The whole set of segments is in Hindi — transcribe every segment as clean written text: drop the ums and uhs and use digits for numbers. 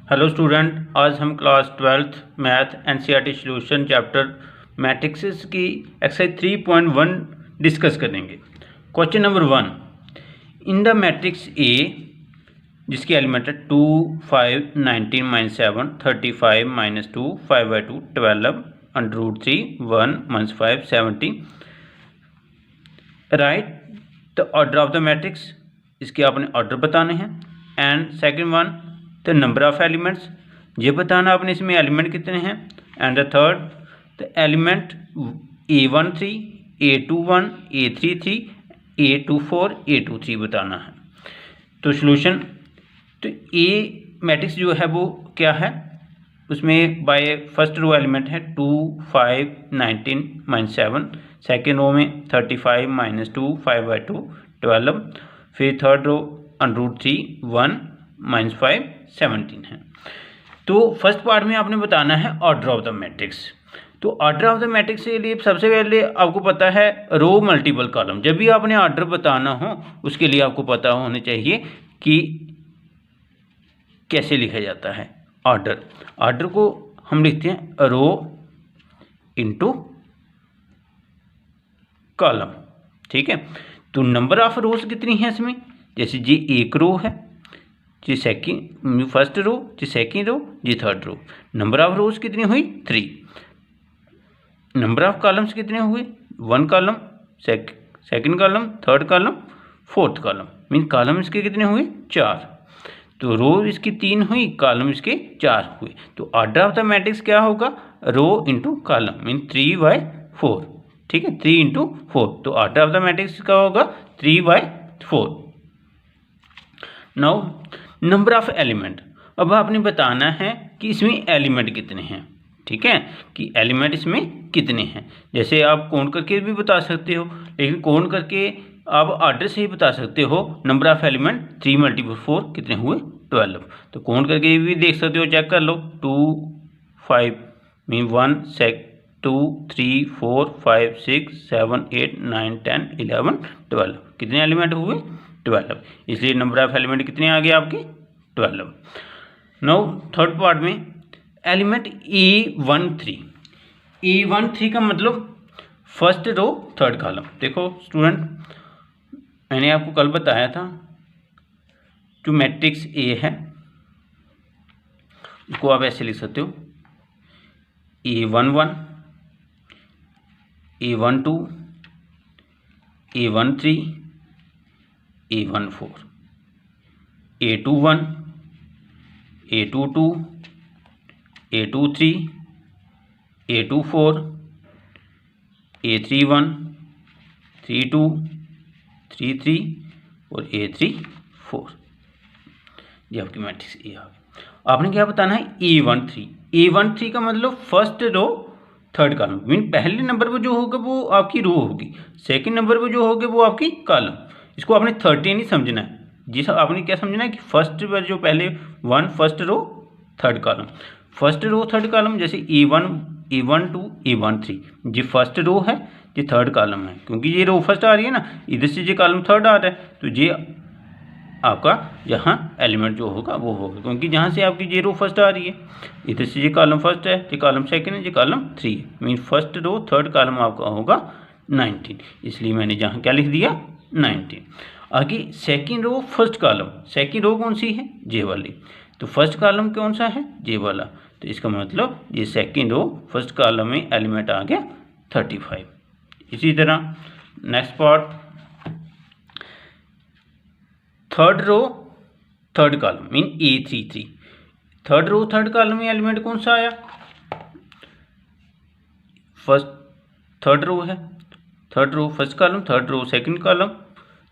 हेलो स्टूडेंट, आज हम class 12th math NCERT solution chapter matrixes की एक्सरसाइज 3.1 डिस्कस करेंगे। Question number 1, in the matrix A जिसकी एलिमेंट है 2 5 19 -7 35 -2 5/2 12 √3 1 -5 70, right the order of the matrix. इसके आपने ऑर्डर बताने हैं। And second one, the number of elements, ये बताना आपने इसमें एलिमेंट कितने हैं। And the third, the element A13 A21 A33 A24 A23 बताना है। तो सॉल्यूशन, तो ए मैट्रिक्स जो है वो क्या है, उसमें बाय फर्स्ट रो एलिमेंट है 2 5 19 -7, सेकेंड रो में 35 -2 5/2 12, फिर थर्ड रो √3 1 -5 17 है। तो फर्स्ट पार्ट में आपने बताना है ऑर्डर ऑफ द मैट्रिक्स। तो ऑर्डर ऑफ द मैट्रिक्स के लिए सबसे पहले आपको पता है रो मल्टीपल कॉलम। जब भी आपने ऑर्डर बताना हो उसके लिए आपको पता होना चाहिए कि कैसे लिखा जाता है ऑर्डर। ऑर्डर को हम लिखते हैं रो इनटू कॉलम, ठीक है। तो नंबर ऑफ रोज कितनी है इसमें, जैसे जी एक रो है, जी सेकेंड फर्स्ट रो, जी सेकेंड रो, जी third row. Number of rows कितनी हुई 3। नंबर ऑफ कॉलम्स कितने हुए 1 column, second column, third column, fourth column. Mean column इसके कितने हुए 4। तो रो इसकी 3 हुई, कॉलम इसके 4 हुए। तो ऑर्डर ऑफ द मैट्रिक्स क्या होगा, रो इंटू कॉलम, मीन 3/4, ठीक है। 3 × 4, तो ऑर्डर ऑफ द मैट्रिक्स क्या होगा 3/4। नाउ नंबर ऑफ एलिमेंट, अब आपने बताना है कि इसमें एलिमेंट कितने हैं, ठीक है, कि एलिमेंट इसमें कितने हैं। जैसे आप काउंट करके भी बता सकते हो, लेकिन काउंट करके आप ऑर्डर से ही बता सकते हो। नंबर ऑफ एलिमेंट 3 × 4 कितने हुए 12। तो काउंट करके भी देख सकते हो, चेक कर लो। 2 5 मीन 1 2 3 4 5 6 7 8 9 10 11 12, कितने एलिमेंट हुए 12। इसलिए नंबर ऑफ एलिमेंट कितने आ गए आपके 12। नाउ थर्ड पार्ट में एलिमेंट A13। A13 का मतलब फर्स्ट रो थर्ड कॉलम। देखो स्टूडेंट, मैंने आपको कल बताया था जो मैट्रिक्स ए है उसको आप ऐसे लिख सकते हो A11 A12 A13 A14 A21 A22 A23 A24 A31 32 33 और A34। ये आपकी मैट्रिक्स ए आ गई। आपने क्या बताना है A13। A13 का मतलब first row third column, mean पहले नंबर पर जो होगा वो आपकी रो होगी, सेकंड नंबर पर जो होगा वो आपकी कॉलम। इसको आपने 13 ही समझना है। जी सर, आपने क्या समझना है कि फर्स्ट पर जो पहले 1 first row third column, first row third column. जैसे A1 A12 A13, जी फर्स्ट रो है, ये थर्ड कॉलम है, क्योंकि ये रो फर्स्ट आ रही है ना, इधर से ये कॉलम थर्ड आ रहा है, तो ये आपका यहाँ एलिमेंट जो होगा वो होगा, क्योंकि जहाँ से आपकी ये रो फर्स्ट आ रही है, इधर से ये कॉलम फर्स्ट है, ये कॉलम सेकंड है, ये कॉलम 3 है। Mean first row third column आपका होगा 19, इसलिए मैंने जहाँ क्या लिख दिया 19। आगे second row first column, second row कौन सी है जे वाली, तो फर्स्ट कॉलम कौन सा है जे वाला, तो इसका मतलब ये सेकंड रो फर्स्ट कॉलम में एलिमेंट आ गया 35। इसी तरह next part, third row third column mean A33, third row third column में एलिमेंट कौन सा आया, फर्स्ट थर्ड रो है, third row first column, third row second column,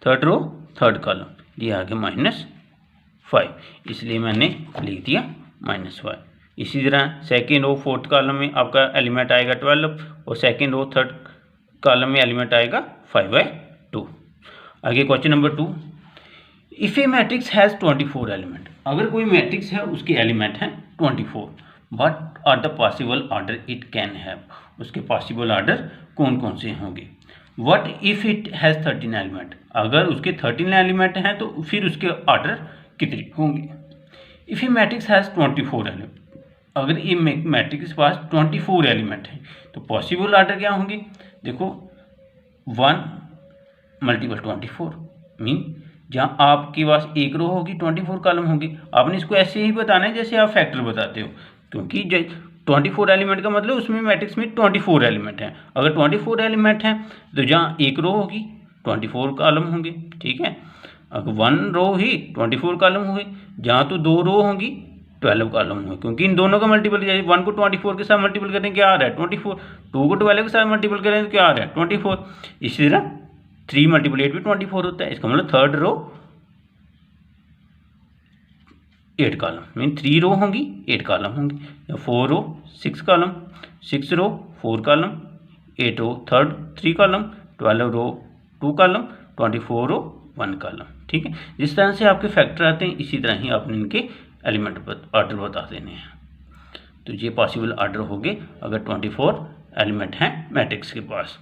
third row third column, ये आ गया -5, इसलिए मैंने लिख दिया -5। इसी तरह सेकंड रो फोर्थ कॉलम में आपका एलिमेंट आएगा 12 और सेकंड रो थर्ड कॉलम में एलिमेंट आएगा 5/2। आगे question number 2, if a matrix has 24 element, अगर कोई मैट्रिक्स है उसके एलिमेंट हैं 24, what are the possible order it can have, उसके पॉसिबल ऑर्डर कौन कौन से होंगे। What if it has 13 element, अगर उसके 13 एलिमेंट हैं तो फिर उसके ऑर्डर कितने होंगे। If a matrix has 24 element, अगर ये मैट्रिक्स के पास 24 एलिमेंट है तो पॉसिबल ऑर्डर क्या होंगे, देखो 1 मल्टीपल 24 मीन जहाँ आपके पास एक रो होगी 24 कॉलम होगी। आपने इसको ऐसे ही बताना है जैसे आप फैक्टर बताते हो, क्योंकि 24 एलिमेंट का मतलब उसमें मैट्रिक्स में 24 एलिमेंट हैं। अगर 24 एलिमेंट हैं तो जहाँ एक रो होगी 24 कॉलम होंगे, ठीक है। अगर 1 रो ही 24 कॉलम हुए, जहाँ तो 2 रो होंगी 12 कॉलम हुए, क्योंकि इन दोनों का मल्टीपल 1 को 24 के साथ मल्टीपल करें क्या आ रहा है 24, 2 को 12 के साथ मल्टीपल करें तो क्या आ रहा है 24। इसी तरह 3 मल्टीपल 8 भी 24 होता है। इसका मतलब थर्ड रो 8 कॉलम मीन 3 रो होंगी 8 कॉलम होंगी, या 4 रो 6 कॉलम, 6 रो 4 कॉलम, 8 रो थर्ड 3 कॉलम, 12 रो 2 कॉलम, 24 रो 1 कॉलम, ठीक है। जिस तरह से आपके फैक्टर आते हैं इसी तरह ही आपने इनके एलिमेंट ऑर्डर बता देने हैं। तो ये पॉसिबल ऑर्डर हो गए अगर 24 एलिमेंट हैं मैट्रिक्स के पास।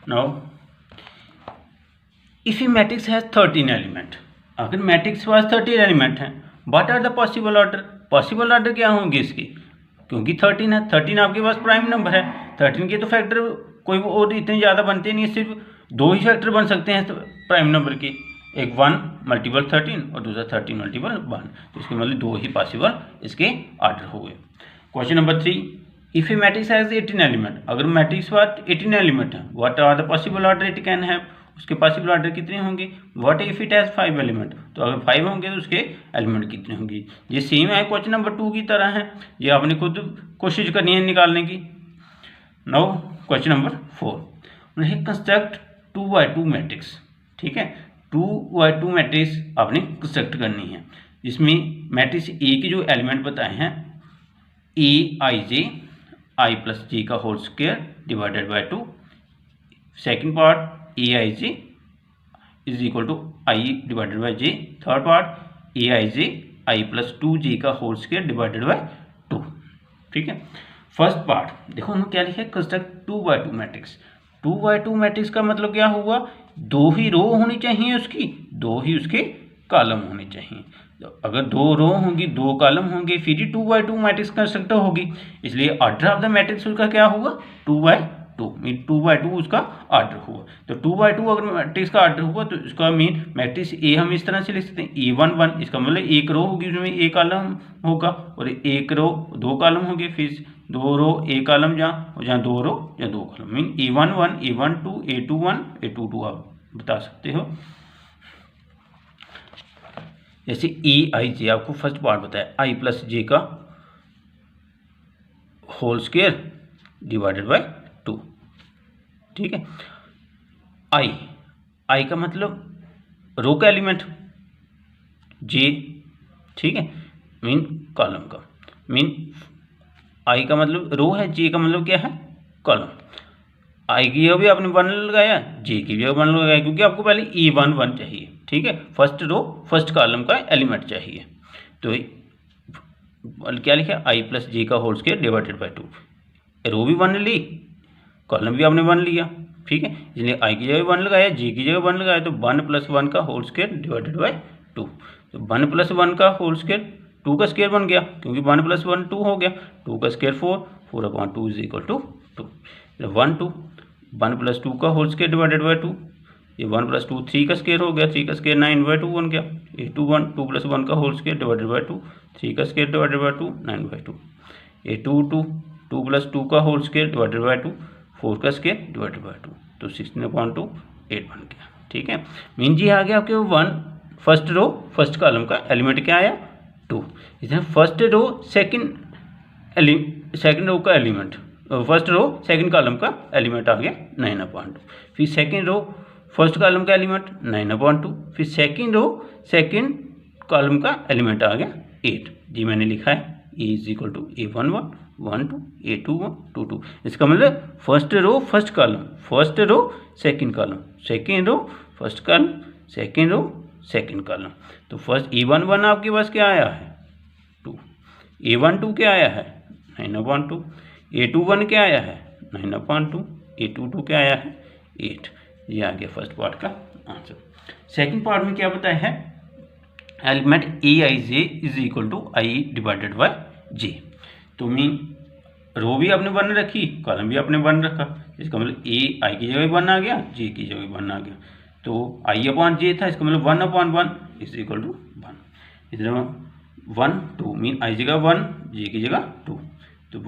Now if a matrix has 13 element, अगर मैट्रिक्स के पास 13 एलिमेंट हैं, what are the possible order, possible order क्या होंगे इसके, क्योंकि 13 है, 13 आपके पास प्राइम नंबर है, 13 के तो फैक्टर कोई और इतने ज़्यादा बनते नहीं, सिर्फ 2 ही फैक्टर बन सकते हैं तो प्राइम नंबर के, एक 1 मल्टीपल 13 और दूसरा 13 मल्टीपल 1, तो इसके मतलब 2 ही पॉसिबल इसके ऑर्डर हो गए। Question number 3, if a matrix has 18 element, अगर मैट्रिक्स के पास 18 एलिमेंट है, what are the possible order it can have, उसके पॉसिबल ऑर्डर कितने होंगे। What if it has 5 element, तो अगर 5 होंगे तो उसके एलिमेंट कितने होंगे। ये सेम है क्वेश्चन नंबर 2 की तरह है, ये आपने खुद कोशिश करनी है निकालने की। Now question number 4, construct 2x2 matrix, ठीक है। 2x2 मैट्रिक्स आपने कंस्ट्रक्ट करनी है, जिसमें मैट्रिक्स ए के जो एलिमेंट बताए हैं aij i प्लस जे का whole square divided by 2, second part aij is equal to I divided by j, third part aij i plus 2j का होल स्क्वायर डिवाइडेड बाय 2, ठीक है। फर्स्ट पार्ट देखो हमने क्या लिखा है, construct 2x2 matrix. 2x2 matrix का मतलब क्या हुआ, 2 ही रो होनी चाहिए उसकी, 2 ही उसके कॉलम होने चाहिए। तो अगर 2 रो होंगी 2 कॉलम होंगे फिर ही 2x2 मैट्रिक्स कंस्ट्रक्ट होगी, इसलिए ऑर्डर ऑफ द मैट्रिक्स उसका क्या हुआ 2x2 मीन 2x2 उसका ऑर्डर हुआ। तो 2x2 अगर मैट्रिक्स का ऑर्डर हुआ तो इसका मीन मैट्रिक्स ए हम इस तरह से लिख सकते हैं A1 1, इसका मतलब एक रो होगी उसमें एक कॉलम होगा और एक रो 2 कॉलम होंगे, फिर 2 रो एक कॉलम जहाँ 2 रो या 2 column mean A1 1 A1 2 A2 1 A2 2 आप बता सकते हो। जैसे aij आपको फर्स्ट पार्ट बताया i प्लस जे का होल स्क्वायर डिवाइडेड बाय 2, ठीक है। आई का मतलब रो का एलिमेंट, जे ठीक है मीन कॉलम का, मीन आई का मतलब रो है, जे का मतलब क्या है कॉलम। आई की जगह भी आपने 1 लगाया, जे की जगह 1 लगाया, क्योंकि आपको पहले A1 1 चाहिए, ठीक है। फर्स्ट रो फर्स्ट कॉलम का एलिमेंट चाहिए, तो क्या लिखा i प्लस जे का होल स्क्वायर डिवाइडेड बाय 2, रो भी 1 ली कॉलम भी आपने 1 लिया, ठीक है। इसलिए i की जगह 1 लगाया, जे की जगह 1 लगाया, तो 1 प्लस 1 का होल स्क्वायर डिवाइडेड बाय 2, तो 1 प्लस 1 का होल स्क्वायर 2 का स्क्वायर बन गया, क्योंकि 1 प्लस 1 2 हो गया, 2 का square 4/2 is equal to 2, 1 2 1 plus 2 का होल स्क्वायर डिवाइडेड बाय 2, ये 1 प्लस 2 3 का स्क्वायर हो गया, 3 का स्क्वायर 9/2 बन गया, ये 2 प्लस 1 का होल स्क्वायर डिवाइडेड बाय 2, 3 का स्क्वायर डिवाइडेड बाय 2 9/2, ये 2 प्लस 2 का होल स्क्वायर डिवाइडेड बाय 2, 4 का स्क्वायर डिवाइडेड बाय 2, तो 16/2 8 बन गया, ठीक है। मीन जी आ गया आपके 1 फर्स्ट रो फर्स्ट कॉलम का एलिमेंट क्या आया 2, इसमें फर्स्ट रो सेकंड रो का element, first row second column का एलिमेंट आ गया 9/2, फिर सेकंड रो फर्स्ट कॉलम का एलिमेंट 9/2, फिर सेकंड रो सेकंड कॉलम का एलिमेंट आ गया 8, जी मैंने लिखा है A is equal to A1 1 1 2 A2 1 2 2, इसका मतलब first row first column, first row second column, second row first column, second row second column. तो फर्स्ट A1 1 आपके पास क्या आया है 2, A1 2 क्या आया है 9/2, A2 1 क्या आया है 9/2, A2 2 क्या आया है 8, ये आ गया फर्स्ट पार्ट का आंसर। सेकंड पार्ट में क्या बताया है element A I J is equal to I divided by J. तो मीन रो भी आपने वन रखी, कॉलम भी आपने वन रखा, इसका मतलब ए आई की जगह वन आ गया, जे की जगह वन आ गया। तो आई अपॉन जे था, इसका मतलब one upon one is equal to one. इधर 1 2 मीन आई जगह 1, जे की जगह 2, तो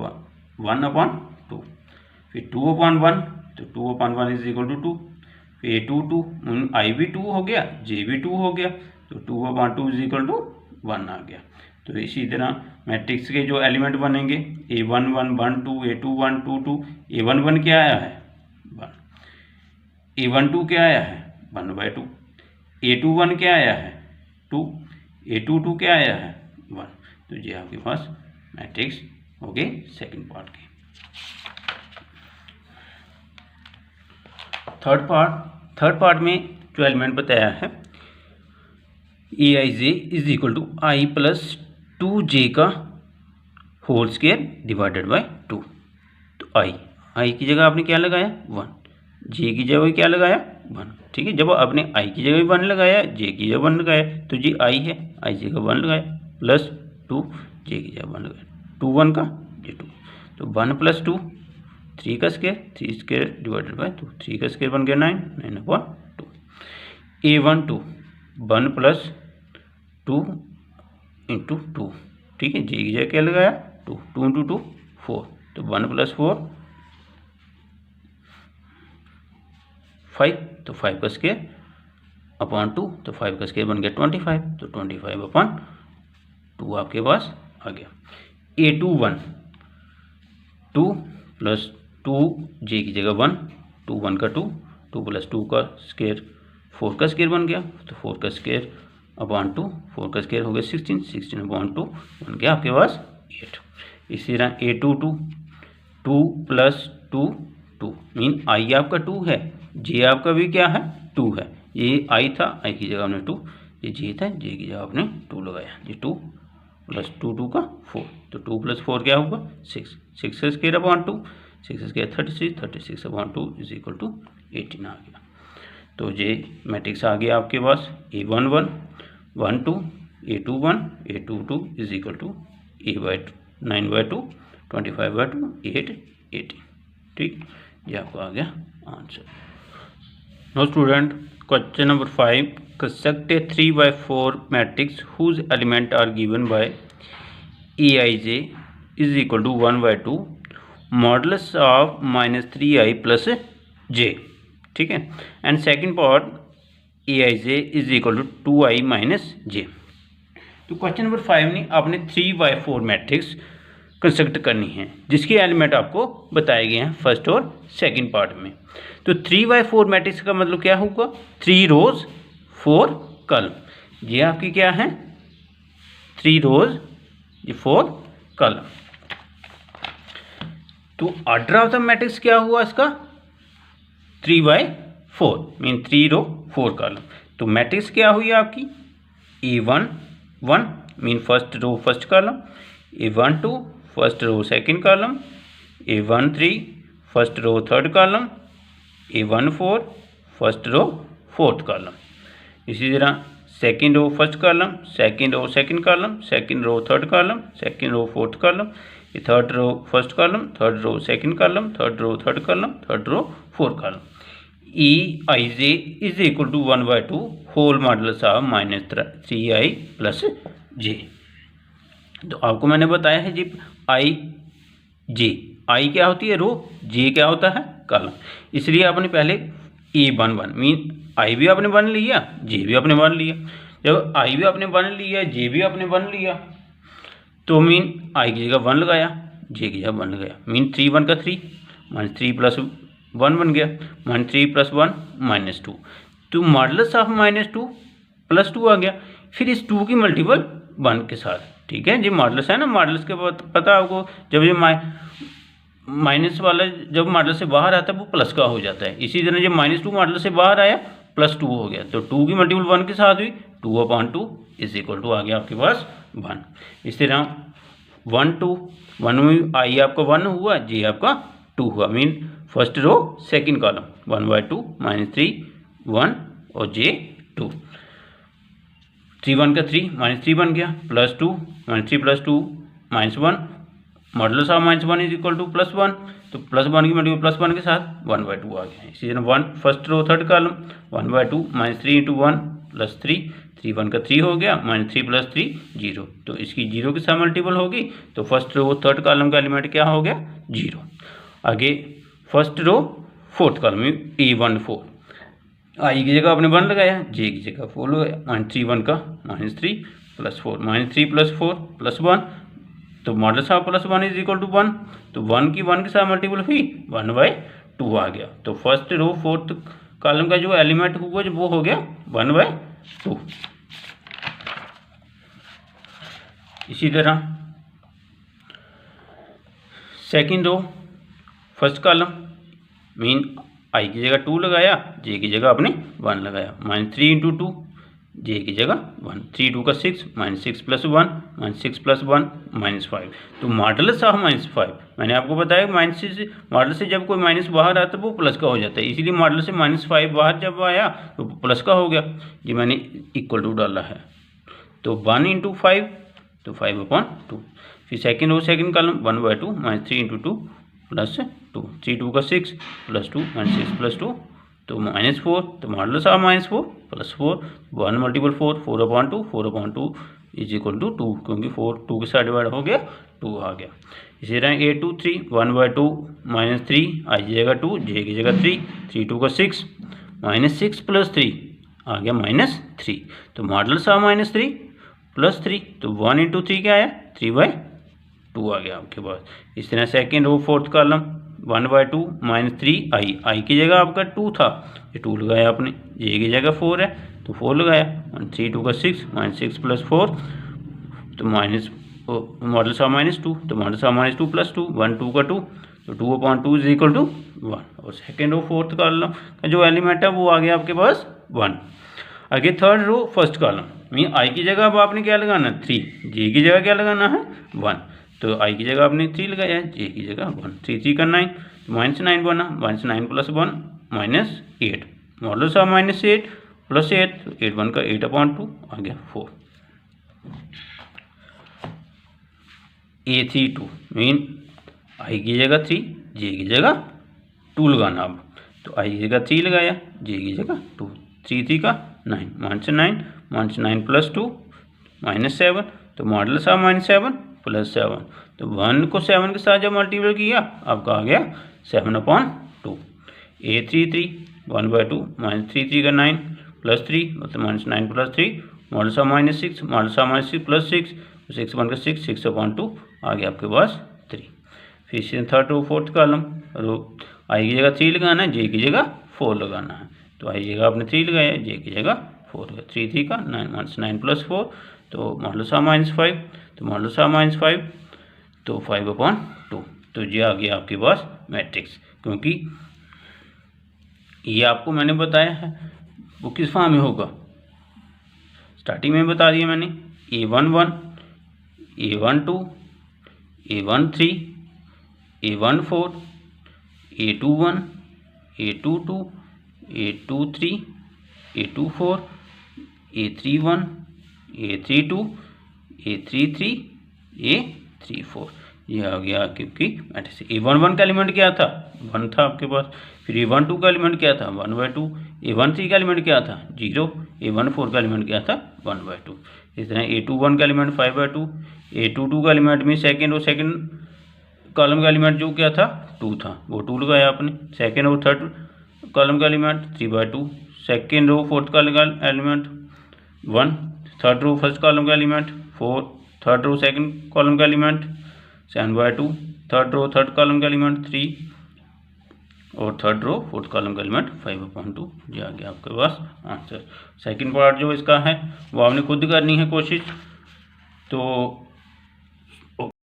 1 अपॉन 2, फिर 2 अपॉन 1, तो 2 अपॉन 1 इज इक्वल टू 2, फिर 2 2 मीन आई भी 2 हो गया, जे भी 2 हो गया, तो 2 अपॉन 2 इज इक्वल टू 1 आ गया। तो इसी तरह मैट्रिक्स के जो एलिमेंट बनेंगे A1 1 1 2, A2 1 2 2, A1 1 क्या आया है 1, A1 2 क्या आया है 1/2, A2 1 क्या आया है 2, A2 2 क्या आया है 1। तो ये आपके पास मैट्रिक्स हो गए सेकंड पार्ट के। थर्ड पार्ट में जो एलिमेंट बताया है A I J is equal to I plus 2j का होल स्क्वायर डिवाइडेड बाय 2। तो आई की जगह आपने क्या लगाया 1, जे की जगह क्या लगाया 1, ठीक है। जब आपने आई की जगह 1 लगाया, जे की जगह 1 लगाया, तो जी आई है, आई की जगह 1 लगाया, प्लस 2 जे की जगह 1 लगाया, 2 1 का ये 2, तो 1 प्लस 2 3 का स्क्वायर, 3 स्क्वायर डिवाइडेड बाय 2, 3 का स्क्वायर बन गया 9, 9 अपॉन 2। A1 2 1 प्लस 2 इंटू 2, ठीक है। जे की जगह क्या लगाया 2, 2 इंटू 2 4, तो 1 प्लस 4 5, तो 5 का स्क्वायर अपॉन 2, तो 5 का स्क्वायर बन गया 25, तो 25 अपॉन 2 आपके पास आ गया। A2 1 2 प्लस 2, जे की जगह 1, 2 1 का 2, 2 प्लस 2 का स्क्वायर 4 का स्क्वायर बन गया, तो 4 का स्क्वायर अपॉन 2, 4 का स्क्वायर हो गया 16, 16 अपॉन 2 बन गया आपके पास 8। इसी तरह A2 2 2 प्लस 2 2 मीन आई आपका 2 है, जे आपका भी क्या है 2 है, ये आई था, आई की जगह आपने 2, ये जे था, जे की जगह आपने 2 लगाया, ये 2 प्लस 2 2 का 4, तो 2 प्लस 4 क्या होगा 6, 6 का स्क्वायर अपॉन 2, 6 का square 36, 36 upon 2 is equal to 18 आ गया। तो ये मैट्रिक्स आ गया आपके पास A1 1 1 2, A2 1 A2 2 is equal to 9/2 25/2 8 18, ठीक, ये आपको आ गया answer. No student, question number 5, construct a 3/4 matrix whose element are given by Aij is equal to 1/2 modulus of -3i plus j, ठीक है। And second part Aij is equal to 2i minus J. तो क्वेश्चन नंबर 5 में आपने 3/4 मैट्रिक्स कंस्ट्रक्ट करनी है जिसके एलिमेंट आपको बताए गए हैं फर्स्ट और सेकंड पार्ट में। तो 3/4 मैट्रिक्स का मतलब क्या होगा 3 रोज 4 कॉलम, ये आपकी क्या है 3 रोज ये 4 कॉलम। तो ऑर्डर ऑफ द मैट्रिक्स क्या हुआ इसका 3/4 मीन 3 रो 4 कॉलम। तो मैट्रिक्स क्या हुई आपकी A1 1 mean first row first column, A1 2 first row second column, A1 3 first row third column, A1 4 first row fourth column. इसी तरह second row first column, second row second column, second row third column, second row fourth column, third row first column, third row second column, third row third column, third row fourth column. Eij is equal to 1/2 whole modulus of -3i plus J. तो आपको मैंने बताया है जी आई जे, आई क्या होती है रो, जे क्या होता है कॉलम, इसलिए आपने पहले A1 1 मीन आई भी आपने 1 लिया, जे भी आपने 1 लिया। जब आई भी आपने 1 लिया, जे भी आपने 1 लिया, तो मीन आई की जगह 1 लगाया, जे की जगह 1 लगाया, मीन 3 1 का 3 -3 प्लस 1 बन गया, -3 प्लस 1 -2, तो मॉडुलस ऑफ -2 प्लस 2 आ गया, फिर इस 2 की मल्टीपल 1 के साथ, ठीक है जी। मॉडुलस है ना, मॉडुलस के पता आपको जब ये माइनस वाला जब मॉडुलस से बाहर आता है वो प्लस का हो जाता है, इसी तरह जब -2 मॉडुलस से बाहर आया +2 हो गया, तो 2 की मल्टीपल 1 के साथ हुई 2/2 इज इक्वल टू आ गया आपके पास 1। इस तरह 1 2 1 में आई आपका 1 हुआ, जे आपका 2 हुआ, mean first row second column 1/2 -3 1 और जे 2। 3 1 का 3 -3 बन गया, +2 -3 +2 -1, modulus of -1 is equal to +1, तो +1 की मल्टीपल +1 के साथ 1/2 आ गया। इसी तरह 1 फर्स्ट रो थर्ड कॉलम 1/2 -3 × 1 +3, 3 1 का 3 हो गया, -3 + 3 0, तो इसकी 0 के साथ मल्टीपल होगी, तो फर्स्ट रो थर्ड कॉलम का एलिमेंट क्या हो गया 0। आगे फर्स्ट रो फोर्थ कॉलम में A1 4, आई की जगह आपने 1 लगाया, जे की जगह 4 लगाया, -3 1 का -3 + 4 -3 + 4 +1, तो modulus of +1 is equal to 1, तो 1 की 1 के साथ मल्टीपल हुई 1/2 आ गया, तो फर्स्ट रो फोर्थ कॉलम का जो एलिमेंट हुआ वो हो गया 1/2। इसी तरह second row first column mean i की जगह 2 लगाया, जे की जगह आपने 1 लगाया, -3 × 2, जे की जगह 1, 3 2 का 6 -6 + 1 -6 + 1 -5, तो मॉडुलस ऑफ -5 मैंने आपको बताया मॉडुलस से जब कोई माइनस बाहर आता है वो प्लस का हो जाता है, इसीलिए मॉडुलस से -5 बाहर जब आया तो प्लस का हो गया, ये मैंने इक्वल टू डाला है, तो 1 × 5, तो 5/2। फिर सेकंड रो सेकंड कॉलम 1/2 -3 × 2 +2, 3 2 का 6 +2 -6 + 2, तो -4, तो modulus of -4 +4, 1 × 4 4/2, 4/2 is equal to 2, क्योंकि 4 2 के साथ डिवाइड हो गया 2 आ गया। इसी तरह A2 3 1/2 -3, आई की जगह 2, जे की जगह 3, 3 2 का 6 -6 + 3 आ गया -3, तो मॉडुलस ऑफ -3 +3, तो 1 × 3 क्या आया 3/2 आ गया आपके पास। इस तरह सेकेंड रो फोर्थ कॉलम 1/2 -3 आई की जगह आपका 2 था, ये 2 लगाया आपने, जे की जगह 4 है तो 4 लगाया, 3 2 का 6 -6 + 4, तो मॉडुलस ऑफ -2, तो मॉडुलस ऑफ -2 +2, 1 2 का 2, तो 2/2 इज इक्वल टू 1, और सेकेंड रो फोर्थ कॉलम का जो एलिमेंट है वो आ गया आपके पास 1। आगे third row first column mean i की जगह अब आपने क्या लगाना 3, जे की जगह क्या लगाना है 1, तो आई की जगह आपने 3 लगाया है, जे की जगह 1, 3 3 का 9, तो -9 बना, -9 + 1 -8, मॉडुलस ऑफ -8 + 8, तो 8 1 का 8/2 आ गया 4। A3 2 मीन आई की जगह 3, जे की जगह 2 लगाना, अब तो आई की जगह 3 लगाया, जे की जगह 2, 3 3 का 9 -9 + 2 -7, तो मॉडुलस ऑफ -7 + 7, तो 1 को 7 के साथ जब मल्टीपल किया आपका आ गया 7/2। A3 3 1/2 -3 3 का 9 +3, मतलब -9 + 3, मॉडुलस ऑफ -6 + 6, 6 1 का 6 6/2 आ गया आपके पास 3। फिर से third row fourth column row I की जगह 3 लगाना है, जे की जगह 4 लगाना है, तो आई की जगह आपने 3 लगाया, जे की जगह 4, 3 3 का 9 -9 + 4, तो मॉडुलस ऑफ -5, तो मॉडुलस ऑफ -5 तो 5/2, तो ये आ गया आपके पास मैट्रिक्स, क्योंकि ये आपको मैंने बताया है वो किस फॉर्म में होगा, स्टार्टिंग में बता दिया मैंने, A1 1 A1 2 A1 3 A1 4 A2 1 A2 2 A2 3 A2 4 A3 1 A3 2 A3 3 A3 4, ये आ गया, क्योंकि A1 1 का एलिमेंट क्या था 1 था आपके पास, फिर A1 2 का एलिमेंट क्या था 1/2, A1 3 का एलिमेंट क्या था 0, A1 4 का एलिमेंट क्या था 1/2। इस तरह A2 1 का एलिमेंट 5/2, A2 2 का एलिमेंट में सेकेंड और सेकेंड कॉलम का एलिमेंट जो क्या था 2 था, वो 2 लगाया आपने, सेकेंड और थर्ड कॉलम का element 3/2, second row fourth column का element 1, third row first column का element 4, third row second column का element 7/2, third row third column का एलिमेंट 3, और थर्ड रो फोर्थ कॉलम का एलिमेंट 5/2, ये आ गया आपके पास आंसर। सेकंड पार्ट जो इसका है वो आपने खुद करनी है कोशिश, तो